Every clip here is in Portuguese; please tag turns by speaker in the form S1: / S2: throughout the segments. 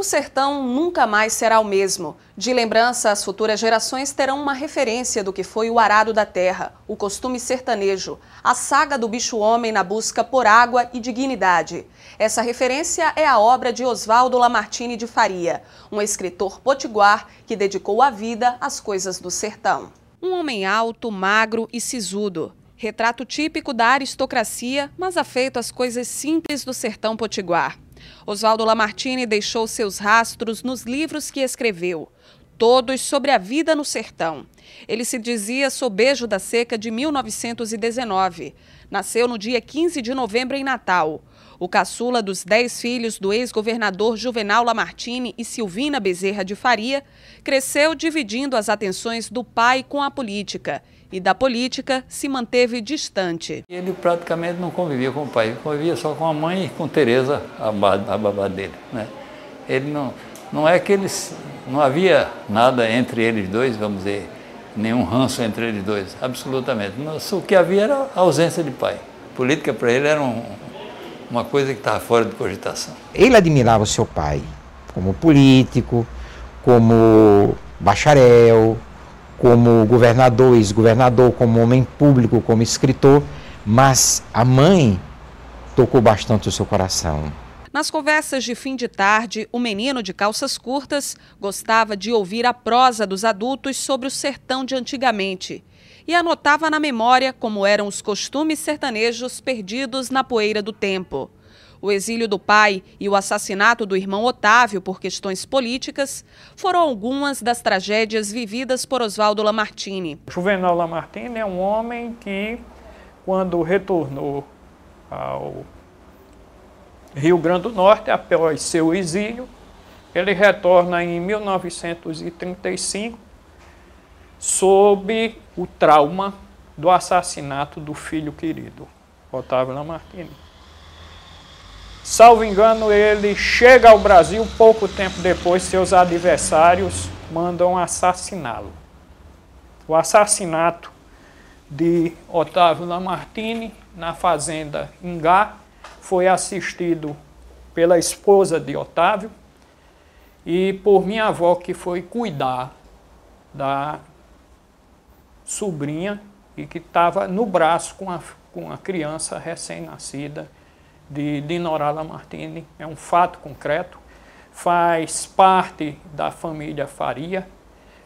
S1: O sertão nunca mais será o mesmo. De lembrança, as futuras gerações terão uma referência do que foi o arado da terra, o costume sertanejo, a saga do bicho-homem na busca por água e dignidade. Essa referência é a obra de Oswaldo Lamartine de Faria, um escritor potiguar que dedicou a vida às coisas do sertão. Um homem alto, magro e sisudo. Retrato típico da aristocracia, mas afeito às coisas simples do sertão potiguar. Oswaldo Lamartine deixou seus rastros nos livros que escreveu, todos sobre a vida no sertão. Ele se dizia sobejo da seca de 1919. Nasceu no dia 15 de novembro em Natal. O caçula dos 10 filhos do ex-governador Juvenal Lamartine e Silvina Bezerra de Faria, cresceu dividindo as atenções do pai com a política. E da política se manteve distante.
S2: Ele praticamente não convivia com o pai, convivia só com a mãe e com Teresa, a babá dele, né? Ele não é que eles, não havia nada entre eles dois, vamos dizer, nenhum ranço entre eles dois, absolutamente. O que havia era a ausência de pai. Política para ele era uma coisa que estava fora de cogitação.
S3: Ele admirava o seu pai como político, como bacharel, como governador, ex-governador, como homem público, como escritor, mas a mãe tocou bastante o seu coração.
S1: Nas conversas de fim de tarde, o menino de calças curtas gostava de ouvir a prosa dos adultos sobre o sertão de antigamente e anotava na memória como eram os costumes sertanejos perdidos na poeira do tempo. O exílio do pai e o assassinato do irmão Otávio por questões políticas foram algumas das tragédias vividas por Oswaldo Lamartine.
S4: Juvenal Lamartine é um homem que, quando retornou ao Rio Grande do Norte, após seu exílio, ele retorna em 1935 sob o trauma do assassinato do filho querido, Otávio Lamartine. Salvo engano, ele chega ao Brasil pouco tempo depois, seus adversários mandam assassiná-lo. O assassinato de Otávio Lamartine na fazenda Ingá foi assistido pela esposa de Otávio e por minha avó, que foi cuidar da sobrinha e que estava no braço com a criança recém-nascida de Dinorá Lamartine. É um fato concreto, faz parte da família Faria,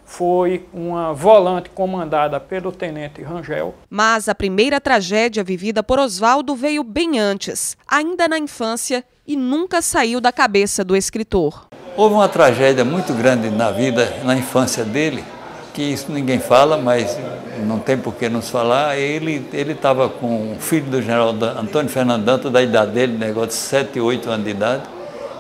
S4: foi uma volante comandada pelo tenente Rangel.
S1: Mas a primeira tragédia vivida por Oswaldo veio bem antes, ainda na infância, e nunca saiu da cabeça do escritor.
S2: Houve uma tragédia muito grande na vida, na infância dele, que isso ninguém fala, mas não tem por que nos falar. Ele estava com o filho do general Antônio Fernando Dantas, da idade dele, negócio de 7, 8 anos de idade,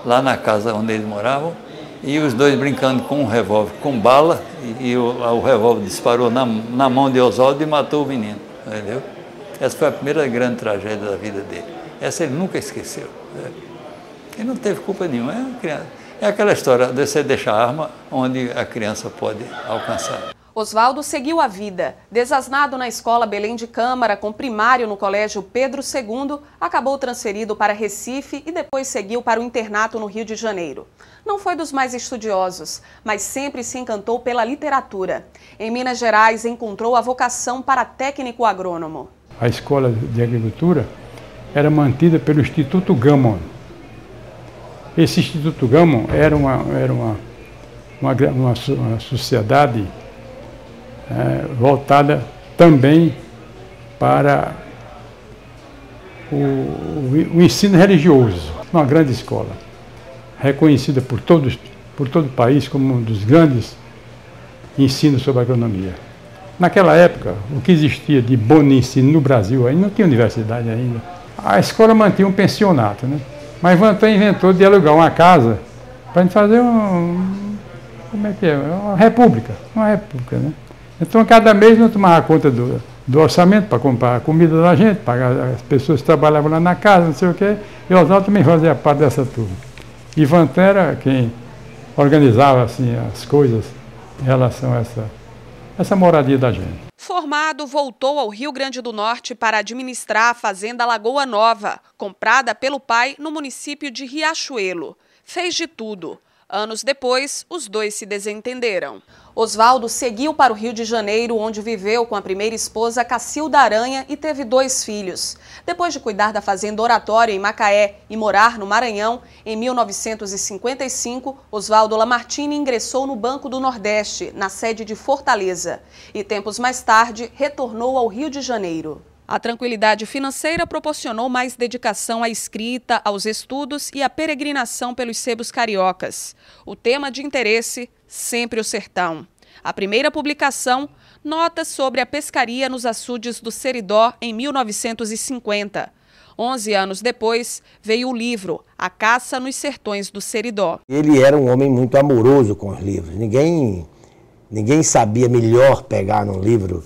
S2: lá na casa onde eles moravam, e os dois brincando com um revólver com bala, e o revólver disparou na mão de Oswaldo e matou o menino, entendeu? Essa foi a primeira grande tragédia da vida dele. Essa ele nunca esqueceu. Ele não teve culpa nenhuma, é uma criança. É aquela história de você deixar a arma onde a criança pode alcançar.
S1: Oswaldo seguiu a vida. Desasnado na escola Belém de Câmara, com primário no colégio Pedro II, acabou transferido para Recife e depois seguiu para o internato no Rio de Janeiro. Não foi dos mais estudiosos, mas sempre se encantou pela literatura. Em Minas Gerais, encontrou a vocação para técnico agrônomo.
S5: A escola de agricultura era mantida pelo Instituto Gammon. Esse Instituto Gammon era uma sociedade voltada também para o ensino religioso. Uma grande escola, reconhecida por todo o país como um dos grandes ensinos sobre agronomia. Naquela época, o que existia de bom ensino no Brasil, aí não tinha universidade ainda, a escola mantinha um pensionato, né? Mas Vantan inventou de alugar uma casa para a gente fazer uma república, né? Então, cada mês nós tomávamos conta do orçamento para comprar a comida da gente, pagar as pessoas que trabalhavam lá na casa, não sei o quê, e Oswaldo também fazia parte dessa turma. E Vantan era quem organizava assim, as coisas em relação a essa moradia da gente.
S1: Formado, voltou ao Rio Grande do Norte para administrar a fazenda Lagoa Nova, comprada pelo pai no município de Riachuelo. Fez de tudo: Anos depois, os dois se desentenderam. Oswaldo seguiu para o Rio de Janeiro, onde viveu com a primeira esposa, Cacilda Aranha, e teve 2 filhos. Depois de cuidar da fazenda Oratório, em Macaé, e morar no Maranhão, em 1955, Oswaldo Lamartine ingressou no Banco do Nordeste, na sede de Fortaleza, e tempos mais tarde retornou ao Rio de Janeiro. A tranquilidade financeira proporcionou mais dedicação à escrita, aos estudos e à peregrinação pelos sebos cariocas. O tema de interesse, sempre o sertão. A primeira publicação, notas sobre a pescaria nos açudes do Seridó em 1950. 11 anos depois, veio o livro A Caça nos Sertões do Seridó.
S6: Ele era um homem muito amoroso com os livros. Ninguém sabia melhor pegar num livro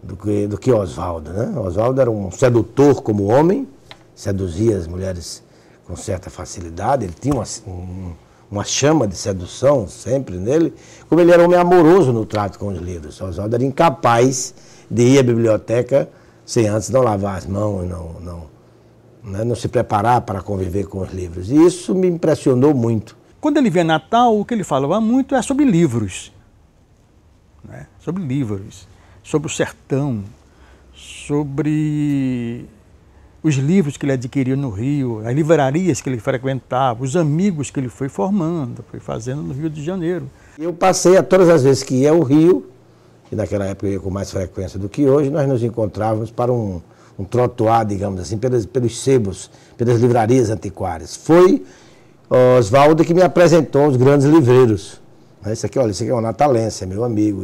S6: do que Oswaldo, né? Oswaldo era um sedutor como homem, seduzia as mulheres com certa facilidade, ele tinha uma chama de sedução sempre nele, como ele era um homem amoroso no trato com os livros. Oswaldo era incapaz de ir à biblioteca sem antes não lavar as mãos, não se preparar para conviver com os livros. E isso me impressionou muito.
S7: Quando ele via Natal, o que ele falava muito é sobre livros, né? Sobre livros. Sobre o sertão, sobre os livros que ele adquiriu no Rio, as livrarias que ele frequentava, os amigos que ele foi formando, foi fazendo no Rio de Janeiro.
S6: Eu passei a todas as vezes que ia ao Rio, e naquela época eu ia com mais frequência do que hoje, nós nos encontrávamos para um trotuar, digamos assim, pelos sebos, pelas livrarias antiquárias. Foi Oswaldo que me apresentou os grandes livreiros. Isso aqui, olha, isso aqui é um natalense, é meu amigo.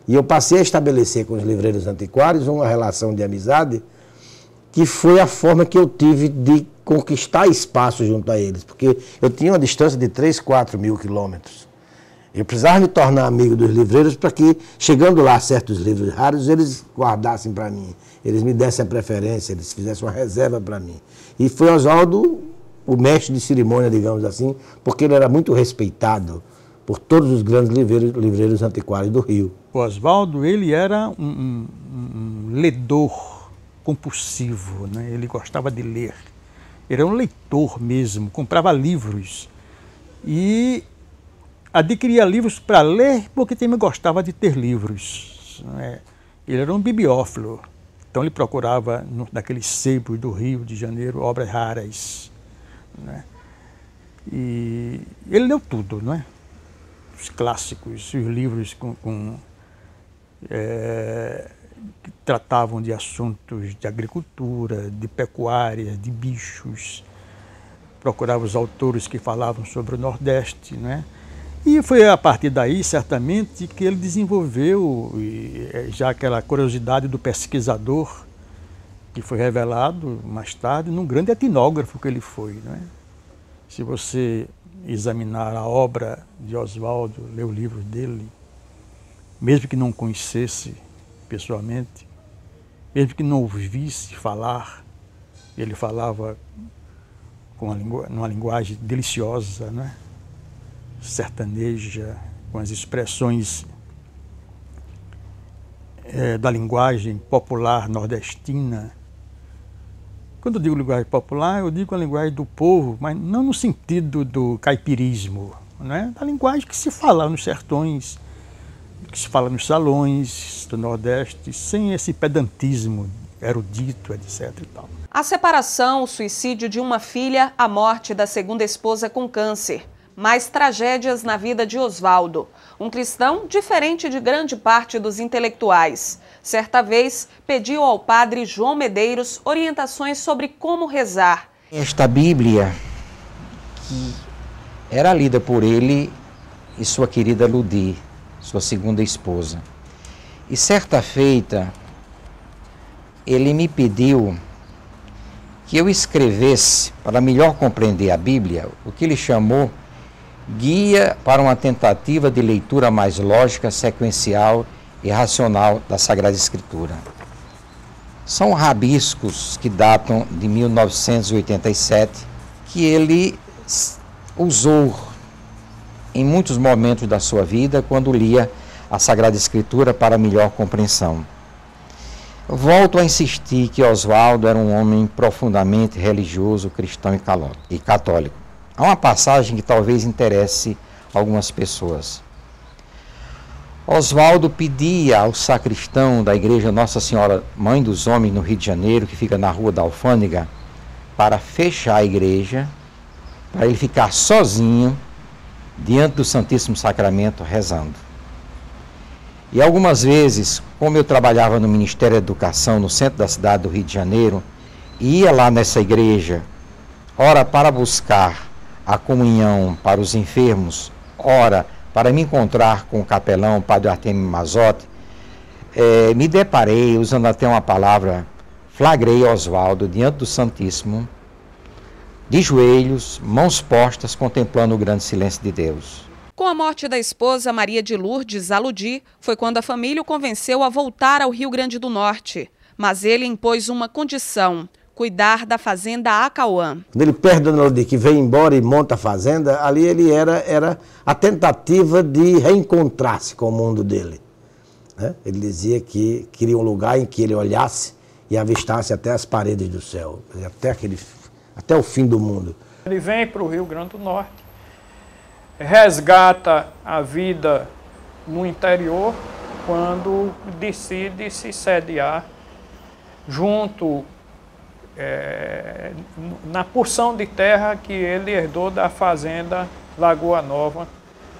S6: E eu passei a estabelecer com os livreiros antiquários uma relação de amizade que foi a forma que eu tive de conquistar espaço junto a eles, porque eu tinha uma distância de 3, 4 mil quilômetros. Eu precisava me tornar amigo dos livreiros para que, chegando lá certos livros raros, eles guardassem para mim, eles me dessem a preferência, eles fizessem uma reserva para mim. E foi Oswaldo o mestre de cerimônia, digamos assim, porque ele era muito respeitado por todos os grandes livreiros antiquários do Rio.
S7: O Oswaldo, ele era um ledor compulsivo, né? Ele gostava de ler. Ele era um leitor mesmo, comprava livros e adquiria livros para ler porque também gostava de ter livros, né? Ele era um bibliófilo, então ele procurava naqueles sebos do Rio de Janeiro obras raras, né? E ele leu tudo, não é? Os clássicos, os livros que tratavam de assuntos de agricultura, de pecuária, de bichos. Procurava os autores que falavam sobre o Nordeste, né? E foi a partir daí, certamente, que ele desenvolveu já aquela curiosidade do pesquisador, que foi revelado mais tarde num grande etnógrafo que ele foi, né? Se você examinar a obra de Oswaldo, ler o livro dele, mesmo que não conhecesse pessoalmente, mesmo que não ouvisse falar, ele falava numa linguagem deliciosa, né? Sertaneja, com as expressões da linguagem popular nordestina. Quando eu digo linguagem popular, eu digo a linguagem do povo, mas não no sentido do caipirismo, né? Da linguagem que se fala nos sertões, que se fala nos salões do Nordeste, sem esse pedantismo erudito, etc. e tal.
S1: A separação, o suicídio de uma filha, a morte da segunda esposa com câncer. Mais tragédias na vida de Oswaldo, um cristão diferente de grande parte dos intelectuais. Certa vez, pediu ao padre João Medeiros orientações sobre como rezar.
S3: Esta Bíblia, que era lida por ele e sua querida Ludi, sua segunda esposa. E certa feita, ele me pediu que eu escrevesse, para melhor compreender a Bíblia, o que ele chamou guia para uma tentativa de leitura mais lógica, sequencial e racional da Sagrada Escritura. São rabiscos que datam de 1987, que ele usou em muitos momentos da sua vida quando lia a Sagrada Escritura para melhor compreensão. Volto a insistir que Oswaldo era um homem profundamente religioso, cristão e católico. Há uma passagem que talvez interesse algumas pessoas. Oswaldo pedia ao sacristão da igreja Nossa Senhora Mãe dos Homens, no Rio de Janeiro, que fica na Rua da Alfândega, para fechar a igreja, para ele ficar sozinho diante do Santíssimo Sacramento rezando. E algumas vezes, como eu trabalhava no Ministério da Educação, no centro da cidade do Rio de Janeiro, ia lá nessa igreja, ora para buscar a comunhão para os enfermos, ora para me encontrar com o capelão, o padre Artemio Mazzotti, me deparei, usando até uma palavra, flagrei Oswaldo diante do Santíssimo, de joelhos, mãos postas, contemplando o grande silêncio de Deus.
S1: Com a morte da esposa Maria de Lourdes Aludi, foi quando a família o convenceu a voltar ao Rio Grande do Norte. Mas ele impôs uma condição: cuidar da fazenda Acauã.
S6: Quando ele perde Dona Aludi, que veio embora e monta a fazenda, ali ele era a tentativa de reencontrar-se com o mundo dele. Né? Ele dizia que queria um lugar em que ele olhasse e avistasse até as paredes do céu, até o fim do mundo.
S4: Ele vem para o Rio Grande do Norte, resgata a vida no interior quando decide se sediar junto na porção de terra que ele herdou da fazenda Lagoa Nova,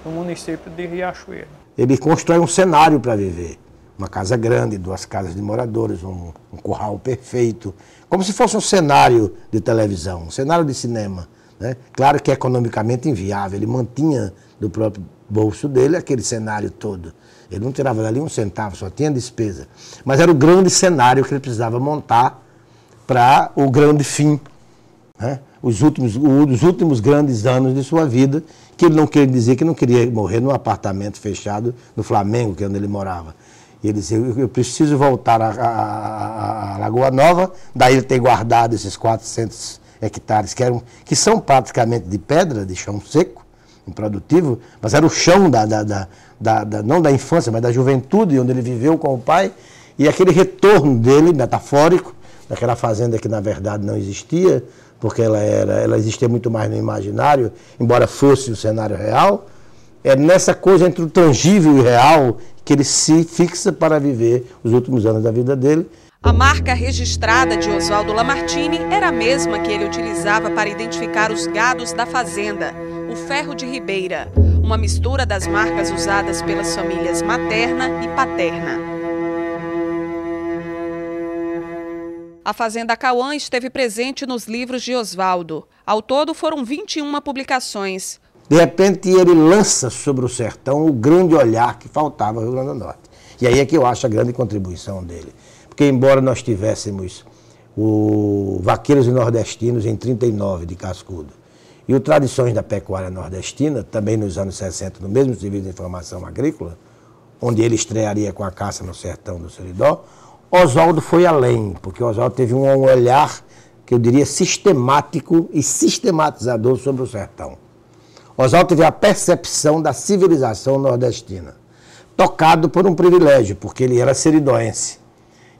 S4: no município de Riachuelo.
S6: Ele constrói um cenário para viver. Uma casa grande, 2 casas de moradores, um curral perfeito, como se fosse um cenário de televisão, um cenário de cinema. Né? Claro que é economicamente inviável, ele mantinha do próprio bolso dele aquele cenário todo. Ele não tirava dali um centavo, só tinha despesa. Mas era o grande cenário que ele precisava montar para o grande fim, né? Os últimos grandes anos de sua vida, que ele não queria dizer que não queria morrer num apartamento fechado no Flamengo, que é onde ele morava. E ele dizia, eu preciso voltar à Lagoa Nova, daí ele tem guardado esses 400 hectares, que são praticamente de pedra, de chão seco, improdutivo, mas era o chão não da infância, mas da juventude, onde ele viveu com o pai, e aquele retorno dele, metafórico, daquela fazenda que na verdade não existia, porque ela existia muito mais no imaginário, embora fosse o cenário real, é nessa coisa entre o tangível e o real que ele se fixa para viver os últimos anos da vida dele.
S1: A marca registrada de Oswaldo Lamartine era a mesma que ele utilizava para identificar os gados da fazenda, o ferro de ribeira, uma mistura das marcas usadas pelas famílias materna e paterna. A Fazenda Acauã esteve presente nos livros de Oswaldo. Ao todo foram 21 publicações.
S6: De repente ele lança sobre o sertão o grande olhar que faltava ao Rio Grande do Norte. E aí é que eu acho a grande contribuição dele. Porque embora nós tivéssemos o Vaqueiros e Nordestinos em 39 de Cascudo e o Tradições da Pecuária Nordestina, também nos anos 60, no mesmo Serviço de Informação Agrícola, onde ele estrearia com a caça no sertão do Seridó, Oswaldo foi além, porque Oswaldo teve um olhar, que eu diria, sistemático e sistematizador sobre o sertão. Oswaldo teve a percepção da civilização nordestina, tocado por um privilégio, porque ele era seridóense.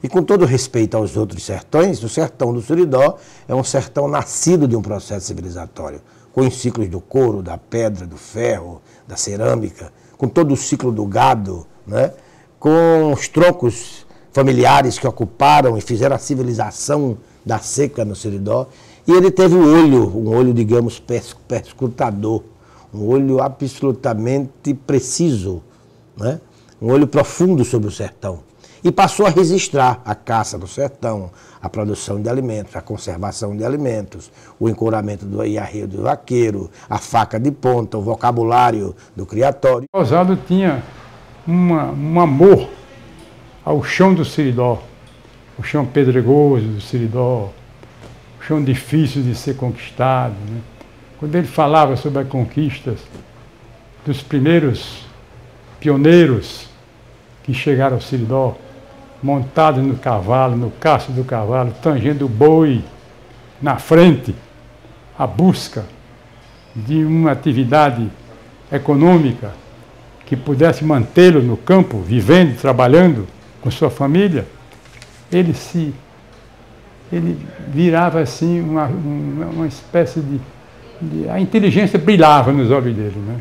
S6: E com todo respeito aos outros sertões, o sertão do Seridó é um sertão nascido de um processo civilizatório, com os ciclos do couro, da pedra, do ferro, da cerâmica, com todo o ciclo do gado, né? Com os troncos familiares que ocuparam e fizeram a civilização da seca no Seridó. E ele teve um olho, digamos, perscrutador, um olho absolutamente preciso, né? Um olho profundo sobre o sertão. E passou a registrar a caça no sertão, a produção de alimentos, a conservação de alimentos, o encoramento do arreio do vaqueiro, a faca de ponta, o vocabulário do criatório.
S5: Oswaldo tinha um amor ao chão do Seridó, o chão pedregoso do Seridó, o chão difícil de ser conquistado, né? Quando ele falava sobre as conquistas dos primeiros pioneiros que chegaram ao Seridó, montados no cavalo, no casco do cavalo, tangendo o boi na frente, a busca de uma atividade econômica que pudesse mantê-lo no campo, vivendo, trabalhando com sua família, ele virava assim uma espécie de... A inteligência brilhava nos olhos dele, né?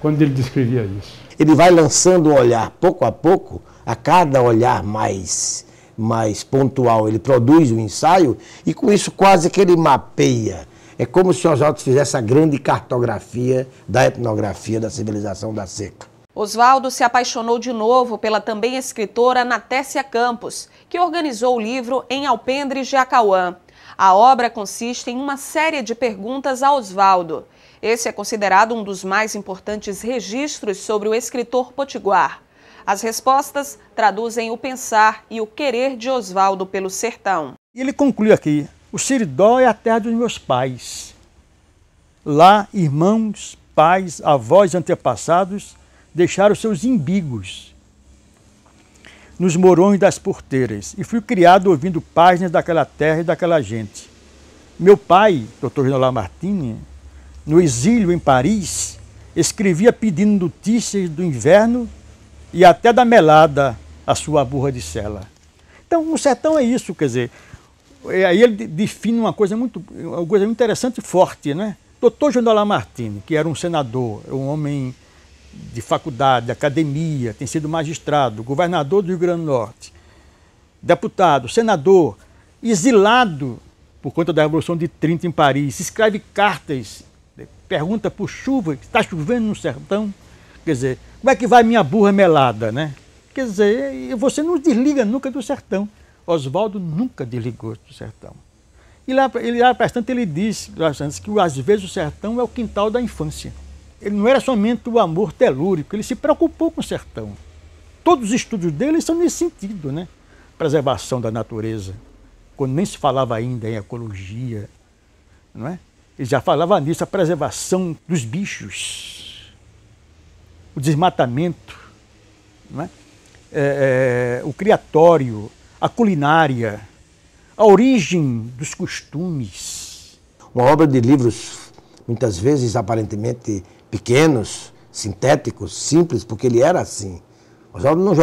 S5: quando ele descrevia isso.
S6: Ele vai lançando um olhar, pouco a pouco, a cada olhar mais pontual, ele produz um ensaio e com isso quase que ele mapeia. É como se Oswaldo fizesse a grande cartografia da etnografia da civilização da seca.
S1: Oswaldo se apaixonou de novo pela também escritora Natécia Campos, que organizou o livro Em Alpendres de Acauã. A obra consiste em uma série de perguntas a Oswaldo. Esse é considerado um dos mais importantes registros sobre o escritor potiguar. As respostas traduzem o pensar e o querer de Oswaldo pelo sertão.
S7: Ele conclui aqui: o Seridó é a terra dos meus pais. Lá, irmãos, pais, avós e antepassados deixaram seus imbigos nos morões das porteiras e fui criado ouvindo páginas daquela terra e daquela gente. Meu pai, Dr. General Lamartine, no exílio em Paris, escrevia pedindo notícias do inverno e até da melada a sua burra de sela. Então, o sertão é isso, quer dizer, aí ele define uma coisa muito interessante e forte, né? Dr. General Lamartine, que era um senador, um homem de faculdade, academia, tem sido magistrado, governador do Rio Grande do Norte, deputado, senador, exilado por conta da Revolução de 30 em Paris, escreve cartas, pergunta por chuva, está chovendo no sertão, quer dizer, como é que vai minha burra melada, né? Quer dizer, você não desliga nunca do sertão. Oswaldo nunca desligou do sertão. E lá bastante ele diz que às vezes o sertão é o quintal da infância. Ele não era somente o amor telúrico, ele se preocupou com o sertão. Todos os estudos dele são nesse sentido, né? Preservação da natureza, quando nem se falava ainda em ecologia, não é? Ele já falava nisso, a preservação dos bichos, o desmatamento, não é? O criatório, a culinária, a origem dos costumes.
S6: Uma obra de livros, muitas vezes aparentemente pequenos, sintéticos, simples, porque ele era assim. Oswaldo não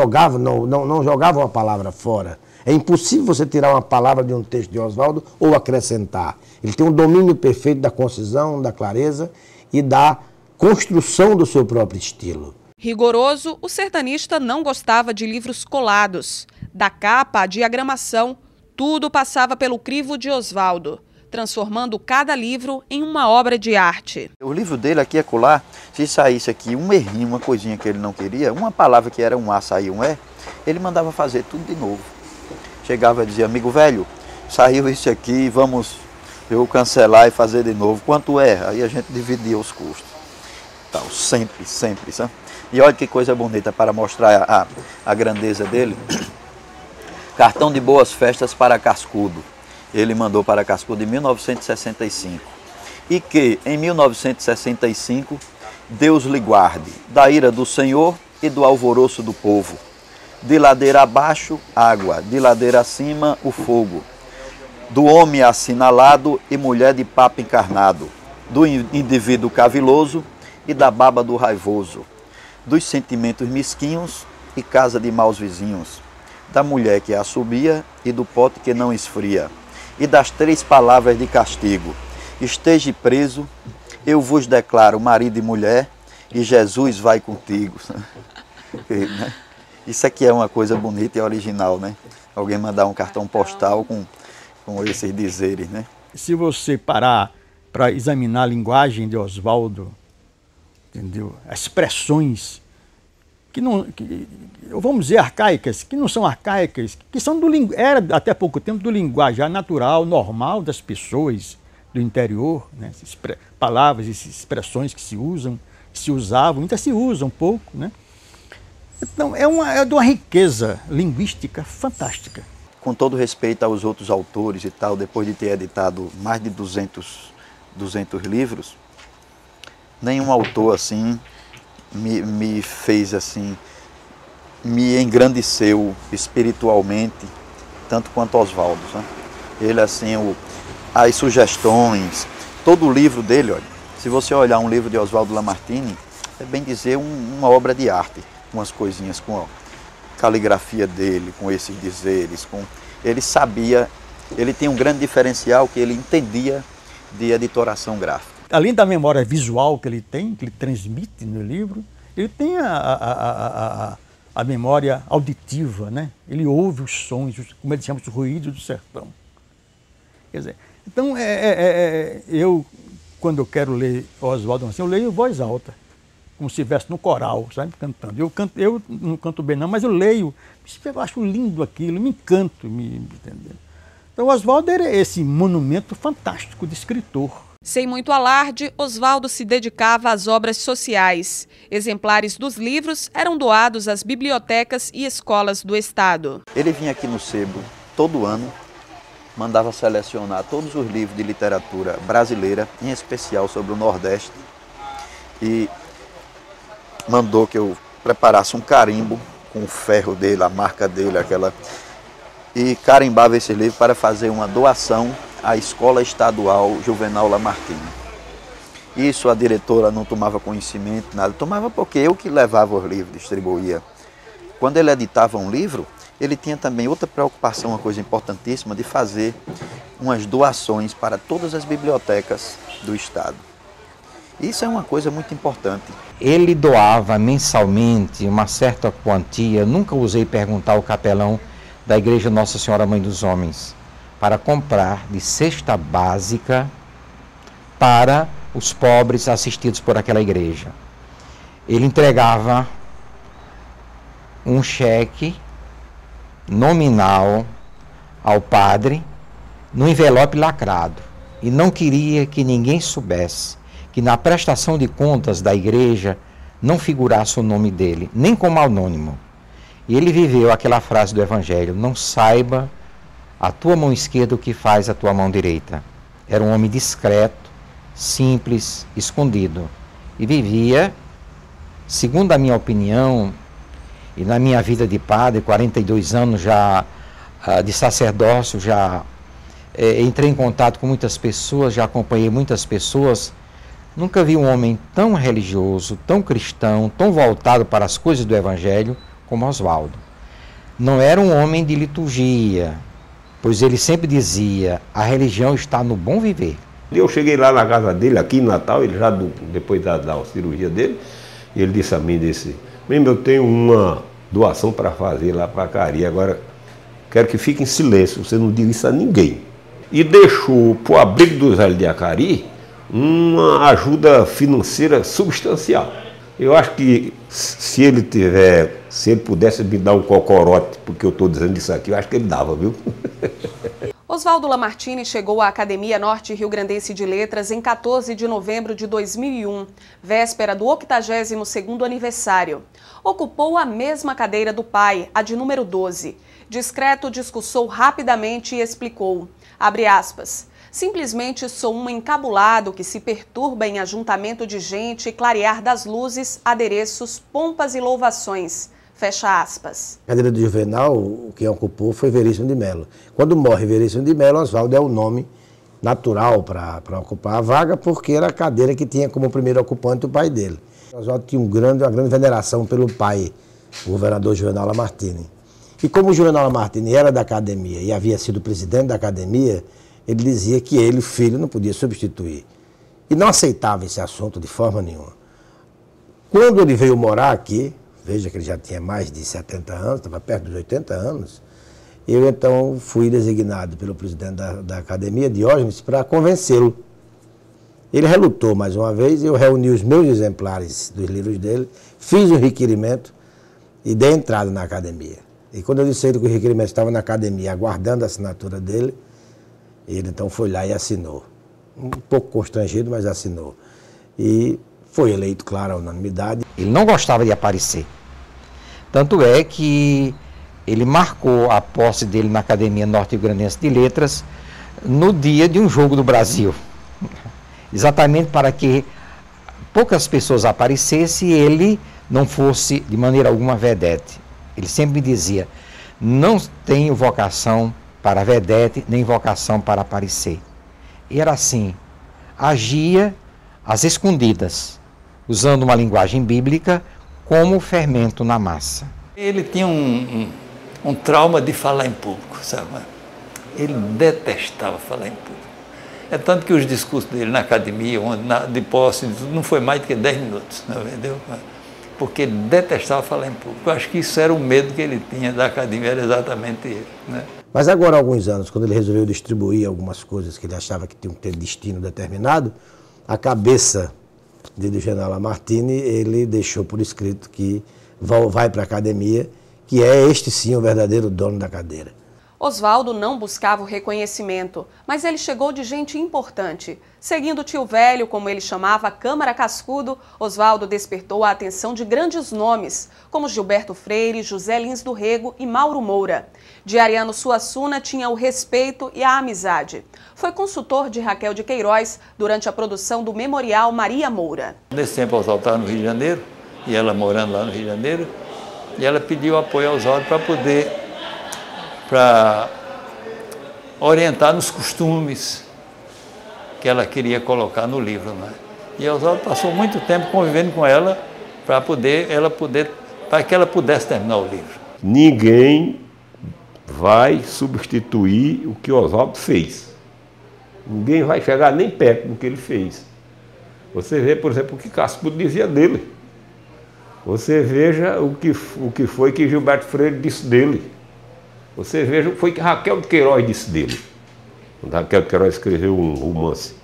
S6: jogava uma palavra fora. É impossível você tirar uma palavra de um texto de Oswaldo ou acrescentar. Ele tem um domínio perfeito da concisão, da clareza e da construção do seu próprio estilo.
S1: Rigoroso, o sertanista não gostava de livros colados. Da capa à diagramação, tudo passava pelo crivo de Oswaldo, transformando cada livro em uma obra de arte.
S8: O livro dele aqui é colar, se saísse aqui um errinho, uma coisinha que ele não queria, uma palavra que era um A, saía um E, ele mandava fazer tudo de novo. Chegava e dizia, amigo velho, saiu isso aqui, vamos eu cancelar e fazer de novo. Quanto é? Aí a gente dividia os custos. Então, sempre, sabe? E olha que coisa bonita para mostrar a grandeza dele. Cartão de boas festas para Cascudo. Ele mandou para Cascudo em 1965. E que, em 1965, Deus lhe guarde da ira do Senhor e do alvoroço do povo. De ladeira abaixo, água, de ladeira acima, o fogo. Do homem assinalado e mulher de papo encarnado. Do indivíduo caviloso e da baba do raivoso. Dos sentimentos mesquinhos e casa de maus vizinhos. Da mulher que assobia e do pote que não esfria. E das 3 palavras de castigo. Esteja preso, eu vos declaro marido e mulher, e Jesus vai contigo. Isso aqui é uma coisa bonita e original, né? Alguém mandar um cartão postal com esses dizeres, né?
S7: Se você parar para examinar a linguagem de Oswaldo, entendeu? As expressões vamos dizer arcaicas, que não são arcaicas, que são era até pouco tempo do linguajar natural, normal das pessoas do interior, né? Palavras e expressões que se usavam, ainda se usam um pouco, né? Então é de uma riqueza linguística fantástica.
S8: Com todo respeito aos outros autores e tal, depois de ter editado mais de 200 livros, nenhum autor assim me fez assim, me engrandeceu espiritualmente, tanto quanto Oswaldo, né? Ele assim, as sugestões, todo o livro dele, olha, se você olhar um livro de Oswaldo Lamartine, é bem dizer uma obra de arte, umas coisinhas com a caligrafia dele, com esses dizeres, ele sabia, ele tem um grande diferencial que ele entendia de editoração gráfica.
S7: além da memória visual que ele tem, que ele transmite no livro, ele tem a memória auditiva, né? Ele ouve os sons, como ele chama, os ruídos do sertão. Quer dizer, então, eu, quando eu quero ler Oswaldo assim, eu leio em voz alta, como se estivesse no coral, sabe, cantando. Eu não canto bem não, mas eu leio, eu acho lindo aquilo, me encanto, entendeu? Então, Oswaldo era esse monumento fantástico de escritor.
S1: Sem muito alarde, Oswaldo se dedicava às obras sociais. Exemplares dos livros eram doados às bibliotecas e escolas do estado.
S8: Ele vinha aqui no sebo todo ano, mandava selecionar todos os livros de literatura brasileira, em especial sobre o Nordeste, e mandou que eu preparasse um carimbo com o ferro dele, a marca dele, e carimbava esse livro para fazer uma doação à Escola Estadual Juvenal Lamartine. Isso a diretora não tomava conhecimento, nada, tomava porque eu que levava os livros, distribuía. Quando ele editava um livro, ele tinha também outra preocupação, uma coisa importantíssima, de fazer umas doações para todas as bibliotecas do estado. Isso é uma coisa muito importante.
S3: Ele doava mensalmente uma certa quantia, nunca ousei perguntar ao capelão da Igreja Nossa Senhora Mãe dos Homens, para comprar de cesta básica para os pobres assistidos por aquela igreja. Ele entregava um cheque nominal ao padre no envelope lacrado e não queria que ninguém soubesse que na prestação de contas da igreja não figurasse o nome dele, nem como anônimo. E ele viveu aquela frase do Evangelho: não saiba a tua mão esquerda o que faz a tua mão direita. Era um homem discreto, simples, escondido. E vivia, segundo a minha opinião, e na minha vida de padre, 42 anos já de sacerdócio, já entrei em contato com muitas pessoas, já acompanhei muitas pessoas. Nunca vi um homem tão religioso, tão cristão, tão voltado para as coisas do Evangelho como Oswaldo. Não era um homem de liturgia, pois ele sempre dizia: a religião está no bom viver.
S9: Eu cheguei lá na casa dele, aqui em Natal, ele já depois da cirurgia dele, e ele disse a mim, mesmo eu tenho uma doação para fazer lá para Acari, agora quero que fique em silêncio, você não diga isso a ninguém. E deixou para o abrigo dos velhos de Acari uma ajuda financeira substancial. Eu acho que se ele pudesse me dar um cocorote, porque eu estou dizendo isso aqui, eu acho que ele dava, viu?
S1: Oswaldo Lamartine chegou à Academia Norte Rio-Grandense de Letras em 14 de novembro de 2001, véspera do 82º aniversário. Ocupou a mesma cadeira do pai, a de número 12. Discreto, discursou rapidamente e explicou, abre aspas, simplesmente sou um encabulado que se perturba em ajuntamento de gente, clarear das luzes, adereços, pompas e louvações. Fecha aspas.
S6: A cadeira do Juvenal, quem ocupou foi Veríssimo de Mello. Quando morre Veríssimo de Mello, Oswaldo é o nome natural para ocupar a vaga, porque era a cadeira que tinha como primeiro ocupante o pai dele. Oswaldo tinha uma grande veneração pelo pai, o governador Juvenal Lamartine. E como o Juvenal Lamartine era da academia e havia sido presidente da academia, ele dizia que ele, o filho, não podia substituir. E não aceitava esse assunto de forma nenhuma. Quando ele veio morar aqui, veja que ele já tinha mais de 70 anos, estava perto dos 80 anos, eu então fui designado pelo presidente da academia, Diógenes, para convencê-lo. Ele relutou mais uma vez, eu reuni os meus exemplares dos livros dele, fiz um requerimento e dei entrada na academia. E quando eu disse a ele que o requerimento estava na academia, aguardando a assinatura dele, ele então foi lá e assinou. Um pouco constrangido, mas assinou. E foi eleito, claro, à unanimidade.
S3: Ele não gostava de aparecer. Tanto é que ele marcou a posse dele na Academia Norte-Rio-Grandense de Letras no dia de um jogo do Brasil. Exatamente para que poucas pessoas aparecessem e ele não fosse de maneira alguma vedete. Ele sempre me dizia, não tenho vocação para vedete, nem vocação para aparecer. E era assim, agia às escondidas, usando uma linguagem bíblica como fermento na massa.
S2: Ele tinha um trauma de falar em público, sabe? Ele detestava falar em público. É tanto que os discursos dele na academia, de posse, não foi mais do que 10 minutos, entendeu? Porque ele detestava falar em público. Eu acho que isso era o medo que ele tinha da academia, era exatamente ele, né?
S6: Mas agora, há alguns anos, quando ele resolveu distribuir algumas coisas que ele achava que tinham que ter destino determinado, a cabeça do general Lamartine, ele deixou por escrito que vai para a academia, que é este sim o verdadeiro dono da cadeira.
S1: Oswaldo não buscava o reconhecimento, mas ele chegou de gente importante. Seguindo o tio velho, como ele chamava a Câmara Cascudo, Oswaldo despertou a atenção de grandes nomes, como Gilberto Freire, José Lins do Rego e Mauro Moura. De Ariano Suassuna tinha o respeito e a amizade. Foi consultor de Raquel de Queiroz durante a produção do Memorial Maria Moura.
S2: Nesse tempo, Oswaldo estava no Rio de Janeiro, e ela morando lá no Rio de Janeiro, e ela pediu apoio ao Oswaldo para orientar nos costumes que ela queria colocar no livro, né? E Oswaldo passou muito tempo convivendo com ela para que ela pudesse terminar o livro.
S9: Ninguém vai substituir o que Oswaldo fez. Ninguém vai chegar nem perto do que ele fez. Você vê, por exemplo, o que Cascudo dizia dele. Você veja o que foi que Gilberto Freire disse dele. Você veja o que foi que Raquel de Queiroz disse dele. Quando Raquel de Queiroz escreveu um romance,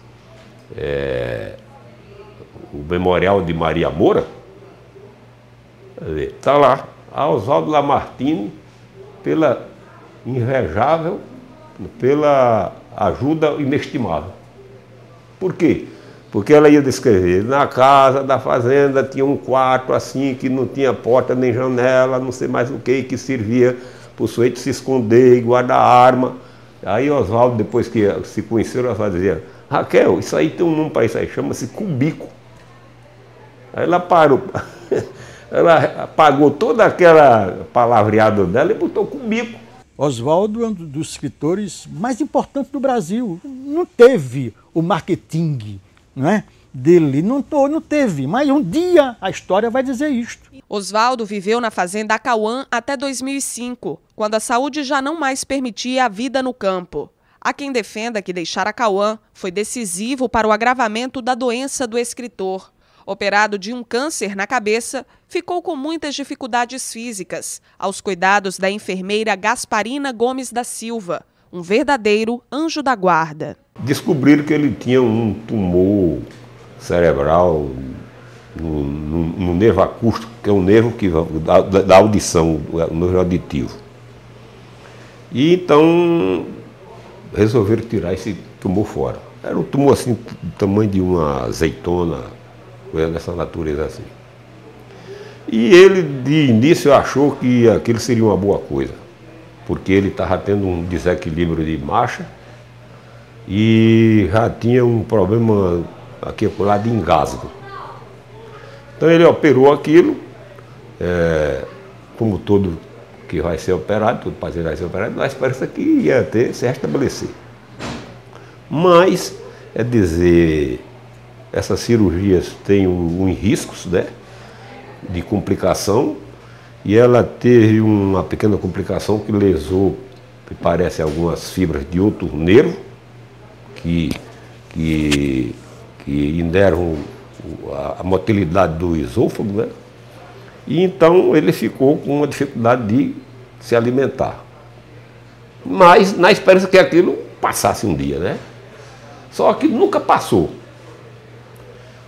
S9: o Memorial de Maria Moura, está lá, a Oswaldo Lamartine, pela invejável, pela ajuda inestimável. Por quê? Porque ela ia descrever, na casa da fazenda tinha um quarto assim, que não tinha porta nem janela, não sei mais o que servia para o sujeito se esconder e guardar arma. Aí Oswaldo, depois que se conheceram, Oswaldo dizia, Raquel, isso aí tem um nome para isso aí, chama-se cubico. Aí ela parou, ela apagou toda aquela palavreada dela e botou cubico.
S7: Oswaldo é um dos escritores mais importantes do Brasil. Não teve o marketing, não é, dele, não teve, mas um dia a história vai dizer isto.
S1: Oswaldo viveu na fazenda Acauã até 2005, quando a saúde já não mais permitia a vida no campo. Há quem defenda que deixar Acauã foi decisivo para o agravamento da doença do escritor. Operado de um câncer na cabeça, ficou com muitas dificuldades físicas, aos cuidados da enfermeira Gasparina Gomes da Silva, um verdadeiro anjo da guarda.
S9: Descobriram que ele tinha um tumor cerebral no nervo acústico, que é um nervo da audição, o nervo auditivo. E então resolveram tirar esse tumor fora. Era um tumor assim, do tamanho de uma azeitona, coisa dessa natureza assim. E ele, de início, achou que aquilo seria uma boa coisa, porque ele estava tendo um desequilíbrio de marcha e já tinha um problema aqui lá de engasgo. Então ele operou aquilo, como todo que vai ser operado, todo paciente vai ser operado, na esperança que ia se restabelecer. Mas, essas cirurgias têm riscos, né, de complicação, e ela teve uma pequena complicação que lesou, que parece, algumas fibras de outro nervo, que inervam a motilidade do esôfago, né? E então ele ficou com uma dificuldade de se alimentar. Mas na esperança que aquilo passasse um dia, né? Só que nunca passou.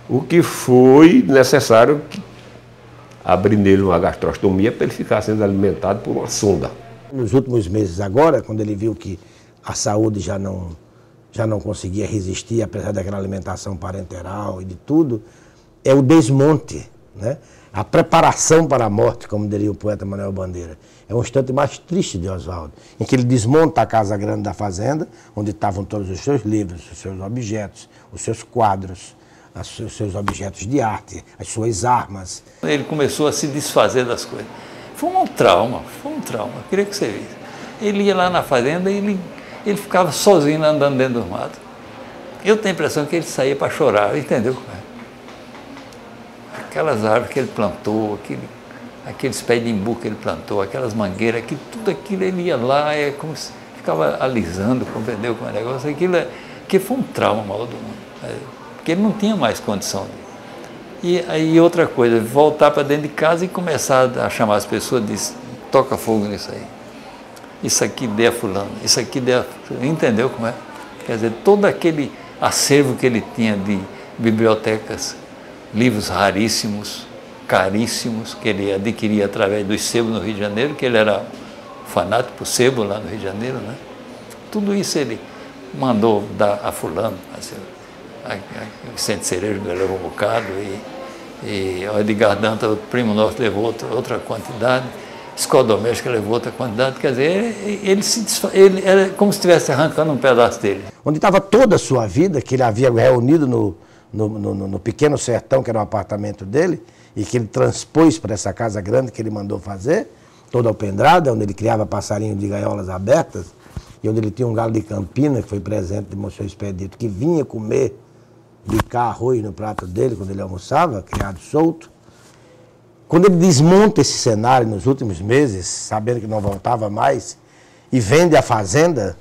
S9: O que foi necessário abrir nele uma gastrostomia para ele ficar sendo alimentado por uma sonda.
S6: Nos últimos meses agora, quando ele viu que a saúde já não conseguia resistir, apesar daquela alimentação parenteral e de tudo, é o desmonte, né? A preparação para a morte, como diria o poeta Manuel Bandeira. É um instante mais triste de Oswaldo, em que ele desmonta a casa grande da fazenda, onde estavam todos os seus livros, os seus objetos, os seus quadros, os seus objetos de arte, as suas armas.
S2: Ele começou a se desfazer das coisas. Foi um trauma. Eu queria que você visse. Ele ia lá na fazenda e ele ficava sozinho andando dentro do mato. Eu tenho a impressão que ele saía para chorar, entendeu? Aquelas árvores que ele plantou, aqueles pés de imbu que ele plantou, aquelas mangueiras, tudo aquilo ele ia lá, como se ficava alisando, compreendeu com o negócio. Aquilo Porque foi um trauma maior do mundo, porque ele não tinha mais condição. E aí outra coisa, voltar para dentro de casa e começar a chamar as pessoas e dizer, toca fogo nisso aí. Isso aqui dê a fulano, isso aqui dê a... Entendeu como é? Quer dizer, todo aquele acervo que ele tinha de bibliotecas, livros raríssimos, caríssimos, que ele adquiria através dos sebos no Rio de Janeiro, que ele era fanático por sebo lá no Rio de Janeiro, né? Tudo isso ele mandou dar a fulano, assim, a Vicente Cerejo levou um bocado, e o Edgar Dantas, o primo nosso, levou outra quantidade, Escola Doméstica levou outra quantidade, quer dizer, ele era como se estivesse arrancando um pedaço dele.
S6: Onde estava toda a sua vida, que ele havia reunido no pequeno sertão, que era o apartamento dele, e que ele transpôs para essa casa grande que ele mandou fazer, toda alpendrada, onde ele criava passarinhos de gaiolas abertas, e onde ele tinha um galo de Campina, que foi presente de Monsenhor Expedito, que vinha comer, bicar arroz no prato dele quando ele almoçava, criado solto. Quando ele desmonta esse cenário nos últimos meses, sabendo que não voltava mais, e vende a fazenda,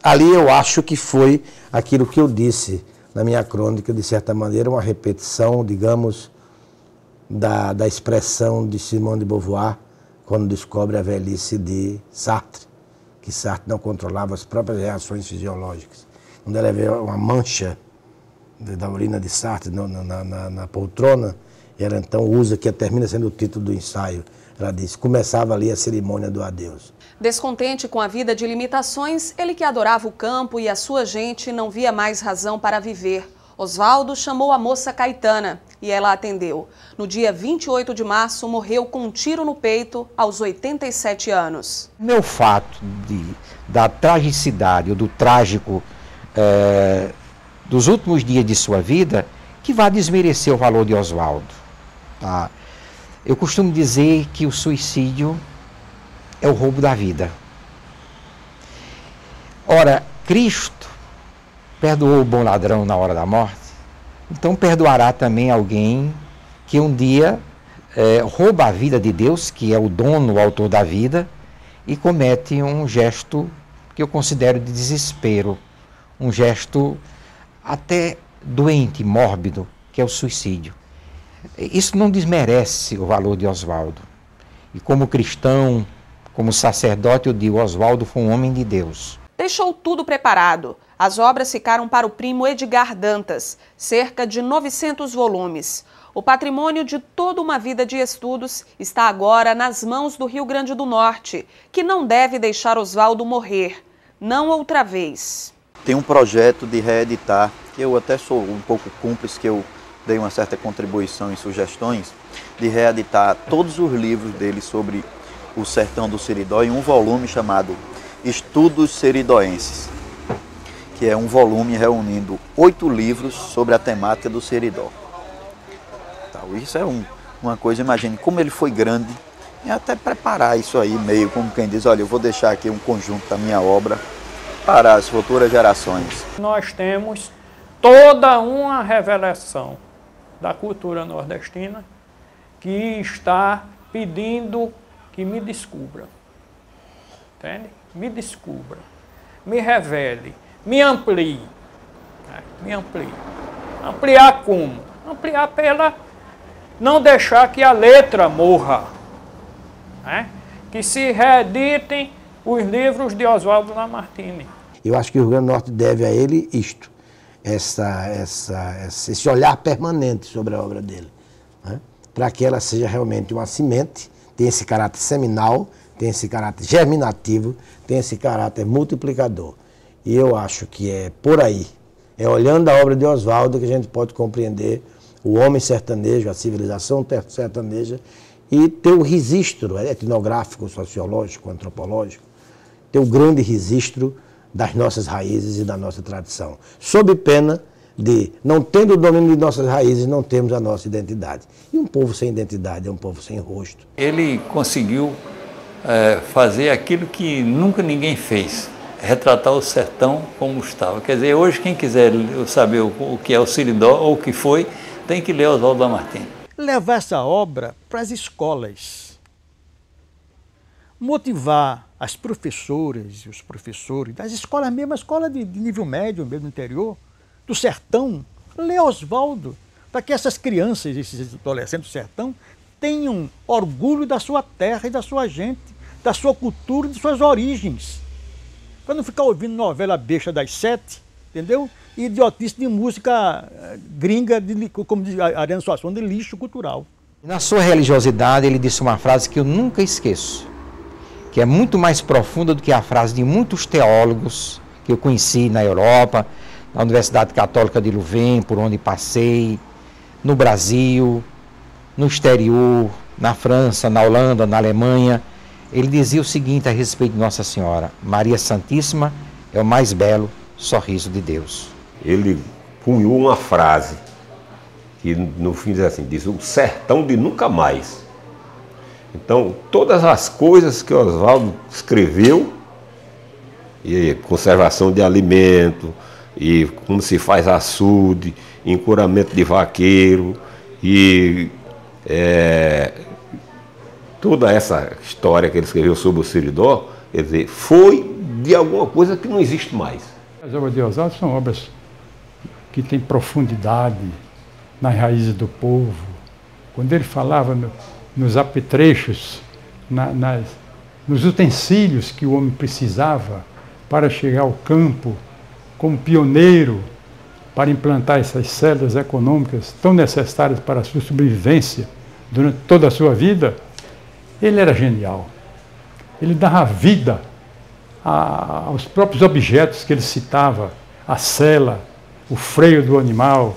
S6: ali eu acho que foi aquilo que eu disse na minha crônica, de certa maneira, uma repetição, digamos, da expressão de Simone de Beauvoir, quando descobre a velhice de Sartre, que Sartre não controlava as próprias reações fisiológicas. Quando ela vê uma mancha da urina de Sartre na poltrona, ela então usa, que termina sendo o título do ensaio, ela diz, começava ali a cerimônia do adeus.
S1: Descontente com a vida de limitações, ele que adorava o campo e a sua gente não via mais razão para viver. Oswaldo chamou a moça Caetana e ela atendeu. No dia 28 de março, morreu com um tiro no peito aos 87 anos.
S3: Não é o fato da tragicidade ou do trágico dos últimos dias de sua vida que vai desmerecer o valor de Oswaldo. Tá? Eu costumo dizer que o suicídio é o roubo da vida. Ora, Cristo perdoou o bom ladrão na hora da morte, então perdoará também alguém que um dia rouba a vida de Deus, que é o dono, o autor da vida, e comete um gesto que eu considero de desespero, um gesto até doente, mórbido, que é o suicídio. Isso não desmerece o valor de Oswaldo. E como cristão, como sacerdote, eu digo, Oswaldo foi um homem de Deus.
S1: Deixou tudo preparado. As obras ficaram para o primo Edgar Dantas, cerca de 900 volumes. O patrimônio de toda uma vida de estudos está agora nas mãos do Rio Grande do Norte, que não deve deixar Oswaldo morrer, não outra vez.
S8: Tem um projeto de reeditar, que eu até sou um pouco cúmplice, que eu dei uma certa contribuição e sugestões, de reeditar todos os livros dele sobre o sertão do Seridó em um volume chamado Estudos Seridoenses, que é um volume reunindo 8 livros sobre a temática do Seridó. Isso é uma coisa, imagine como ele foi grande, e até preparar isso aí, meio como quem diz, olha, eu vou deixar aqui um conjunto da minha obra para as futuras gerações.
S4: Nós temos toda uma revelação da cultura nordestina que está pedindo que me descubra, entende? Me descubra, me revele, me amplie, me amplie. Ampliar como? Ampliar pela não deixar que a letra morra, né? Que se reeditem os livros de Oswaldo Lamartine.
S6: Eu acho que o Rio Grande do Norte deve a ele isto, esse olhar permanente sobre a obra dele, né? Para que ela seja realmente uma semente, tenha esse caráter seminal, tem esse caráter germinativo, tem esse caráter multiplicador. E eu acho que é por aí, é olhando a obra de Oswaldo que a gente pode compreender o homem sertanejo, a civilização sertaneja, e ter o registro etnográfico, sociológico, antropológico, ter o grande registro das nossas raízes e da nossa tradição. Sob pena de, não tendo o domínio de nossas raízes, não temos a nossa identidade. E um povo sem identidade é um povo sem rosto.
S2: Ele conseguiu fazer aquilo que nunca ninguém fez, retratar o sertão como estava. Quer dizer, hoje quem quiser saber o que é o Seridó ou o que foi, tem que ler Oswaldo Lamartine.
S7: Levar essa obra para as escolas. Motivar as professoras e os professores das escolas mesmo, a escola de nível médio, mesmo no interior, do sertão, lê Oswaldo, para que essas crianças, esses adolescentes do sertão, tenham orgulho da sua terra e da sua gente, da sua cultura e de suas origens. Para não ficar ouvindo novela besta das 7, entendeu? E idiotice de música gringa, como diz Ariano Suassuna, de lixo cultural.
S3: Na sua religiosidade, ele disse uma frase que eu nunca esqueço, que é muito mais profunda do que a frase de muitos teólogos que eu conheci na Europa, na Universidade Católica de Louvain, por onde passei, no Brasil, no exterior, na França, na Holanda, na Alemanha. Ele dizia o seguinte a respeito de Nossa Senhora: Maria Santíssima é o mais belo sorriso de Deus.
S9: Ele cunhou uma frase que no fim diz assim, diz o sertão de nunca mais. Então todas as coisas que Oswaldo escreveu, e conservação de alimento, e como se faz açude, encuramento de vaqueiro, e toda essa história que ele escreveu sobre o Seridó, quer dizer, foi de alguma coisa que não existe mais.
S5: As obras de Oswaldo são obras que têm profundidade nas raízes do povo. Quando ele falava nos apetrechos, nos utensílios que o homem precisava para chegar ao campo, como pioneiro para implantar essas células econômicas tão necessárias para a sua sobrevivência durante toda a sua vida, ele era genial. Ele dava vida aos próprios objetos que ele citava, a sela, o freio do animal,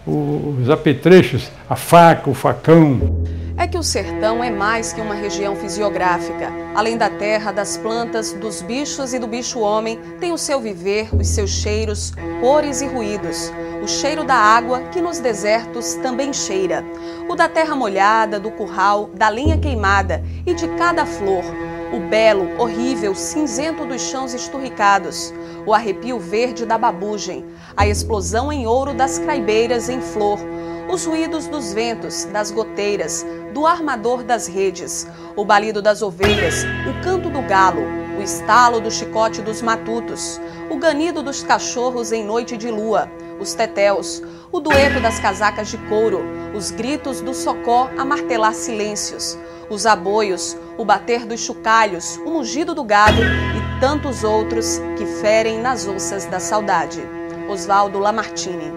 S5: os apetrechos, a faca, o facão.
S1: É que o sertão é mais que uma região fisiográfica. Além da terra, das plantas, dos bichos e do bicho-homem, tem o seu viver, os seus cheiros, cores e ruídos. O cheiro da água, que nos desertos também cheira. O da terra molhada, do curral, da lenha queimada e de cada flor. O belo, horrível, cinzento dos chãos esturricados. O arrepio verde da babugem. A explosão em ouro das craibeiras em flor. Os ruídos dos ventos, das goteiras, do armador das redes, o balido das ovelhas, o canto do galo, o estalo do chicote dos matutos, o ganido dos cachorros em noite de lua, os tetéus, o dueto das casacas de couro, os gritos do socó a martelar silêncios, os aboios, o bater dos chocalhos, o mugido do gado e tantos outros que ferem nas ossas da saudade. Oswaldo Lamartine.